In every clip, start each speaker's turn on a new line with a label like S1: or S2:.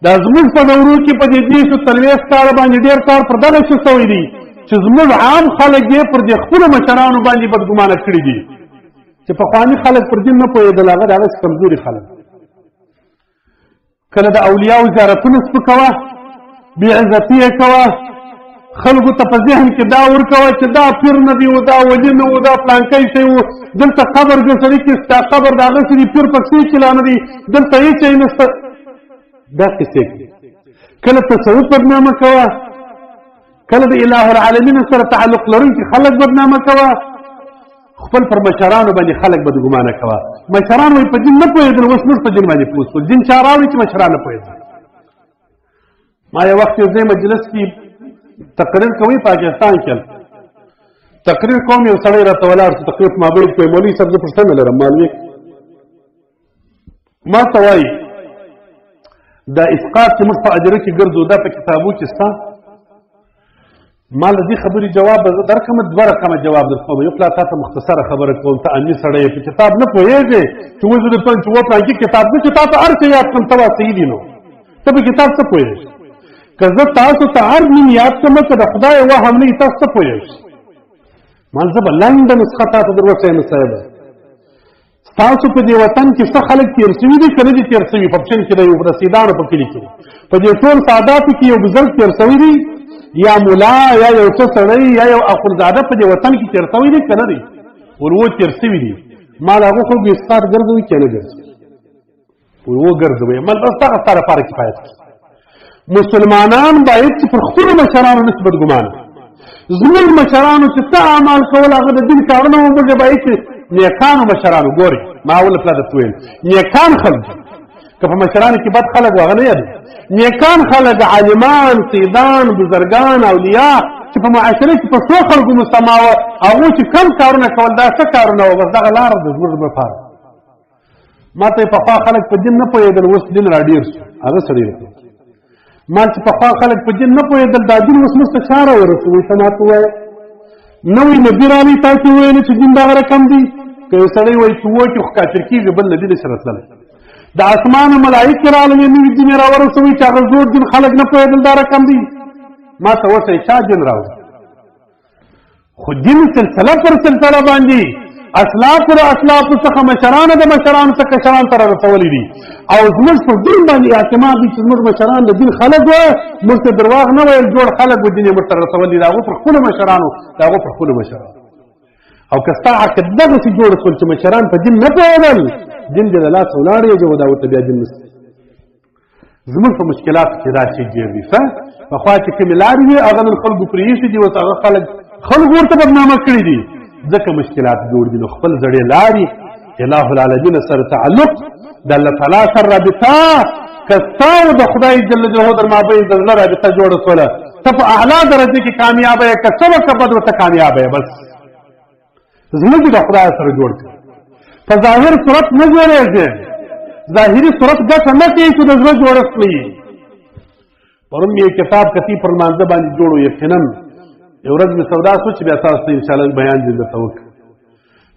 S1: دا زموږ په دورو کې په دې 240 کاله باندې ډېر کار پر دغه څه شوی دی چې زموږ عام خلک یې پر دې خپلو مشرانو باندې بدګمانه کړي دي چې پخواني خلک پر دین نه پوهېدل هغه د هغسې کمزوري خلک کله د اولیاو زیارتونه سپکوه بېعزتي یې کوه خلکو ته په ذهن کې دا ورکوه چې دا پیر نه دی و دا ولي نه و دا پلانکی شی و دلته قبر دې سړي کې ستا قبر د هغسې دی پیر پکې چې لا نه دی دلته هېڅ شی نشته دا قصې کوي کله تصوف بدنامه کوه کله د اله العالمین سره تعلق لرونکي خلک بدنامه کوه خپل پر مشرانو باندې خلک بدګمانه کوه مشران وایي په دین نه پوهېدل اوس موږ په دین باندې پوه شول دین چا راوړي چې مشران نه پوهېدل ما یو وخت یو ځای مجلس کې تقریر کوي پاکستان کې تقریر کوم یو سړی راته ولاړ شو تقریر په مابین کې مولوي صاحب زه پوښتنه لرم مولوي ما ته وایي دا اسقاط چې موږ په اجره کې ګرځو دا په کتابو کې شته ما له دې خبرې جواب به زه درکړم دوه رقمه جواب درکوم یو پلا تا ته مختصره خبره کوم ته امي سړی په کتاب نه پوهېږې چې اوس درته چې و پلانکي کتاب نه چې تا ته هر څه یاد کړم ته صحیح دي نو ته په کتاب څه پوهېږې که زه تاسو ته هر نیم یاد کړم که د خدای وهم نه وي تاسو څه پوهېږئ ما زه به لنډه نسخه تا ته در وښیم صاحبه ستاسو په دې وطن کې څه خلک تېر شوي دي که نه دي تېر شوي په پشن کې د یو رسیدانو په کلي کې په دې ټول سعاداتو کې یو بزرګ تېر شوي دي یا ملا یا یو څه سړی یا یو اخندزاده په دې وطن کې تېر شوي دي که نه دي ور تېر شوي دي ما د هغو خلکو اسقاط ګرځوي که نه ګرځوي ور ګرځوي ما بس دغه ستا لپاره کفایت کوي مسلمانان باید چې پر خپلو مشرانو نشي بدګمانه زموږ مشرانو چې څه اعمال کول هغه د دین کارونه و موږ باید چې نیکانو مشرانو ګورئ ما اول پلا درته ویل نیکان خلک که په مشرانو کې بد خلک و هغه نه یادوي نیکان خلک عالمان سیدان بزرګان اولیا چې په معاشره کې په څو خلکو مسما وه هغو چې کم کارونه کول دا څه کارونه وه بس دغه لاره د زموږ لپاره ما ته یې پخوا خلک په دین نه پوهېدل اوس دین را ډېر شو هغه سړی ما چې پخوا خلک په دین نه پوهېدل دا دین اوس موږ ته چا راورسوئ ته ما ته ووایه نوی نبي راغلی تا چې وویلې چې دین دغه رقم دی که یو سړی وایي چې ووایي چې خو کافر کېږي بل نبي نشي راتللی د اسمانه ملایکې راغلې نوي دین یې راورسوئ چې هغه زوړ دین خلک نه پوهېدل دا رقم دی ما ته وښیئ چا دین راوړي خو دین سلسله پر سلسله باندې اسلافو د اسلافو څخه مشرانو د مشرانو څخه کشران ته رارسولي دي او زموږ په دین باندې اعتماد دي چې زموږ مشران د دین خلک وه موږ ته درواغ نه ویل جوړ خلک و دین یې موږ ته رسولي د هغو پر خپلو مشرانو د هغو پر خپلو مشرانو او که ستا عقد دغسې جوړ شول چې مشران په دین نه پوهېدل دین دې د لاسه ولاړ یې دا ورته بیا دین نشته زموږ په مشکلاتو کې دا شی ډېر دي ښه پخوا چې کومې لارې وي هغه نن خلکو پرې ایښي دي اوس هغه خلک ورته بدنامه کړي دي ځکه مشکلات جوړ دي نو خپل زړې لارې اله العالمین سره تعلق د الله تعالی سره رابطه که ستا او د خدای جل جلاله در مابین د زړه رابطه جوړه شوله ته په اعلی درجه کې کامیابه یې که څه وه که بد ورته کامیابه یې بس زموږ د خدای سره جوړ کړه په ظاهر صورت نه جوړېږي ظاهري صورت ګټه نه کوي چې د زړه جوړښت نه وي پرون مې یو کتاب کتي پر لمانځه باندې جوړ و یقینا یو ورځ مې سودا شو چې بیا تاسو ته انشاءالله بیان دې درته وکړم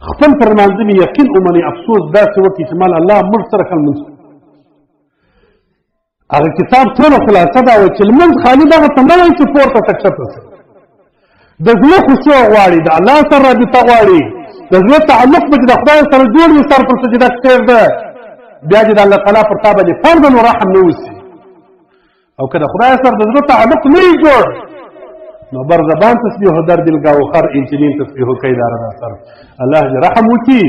S1: خپل پر لمانځه مې یقین ومنئ افسوس داسې وکړي چې مال الله موږ سره ښه لمونځ هغه کتاب ټوله خلاصه دا وه چې لمونځ خالي دغه ته نه وایي چې پورته ته کښته شي د زړه خشوع غواړي د الله سره رابطه غواړي د زړه تعلق به چې د خدای سره جوړ وي سر پر سجده کښېږده بیا چې د الله تعالی پر تا باندې فرض و رحم نه وسي او که د خدای سره د زړه تعلق نه وي جوړ نو بر زبان تسبیح در دل گاو خر این چنین تسبیح کی دارد اثر الله رحم وکي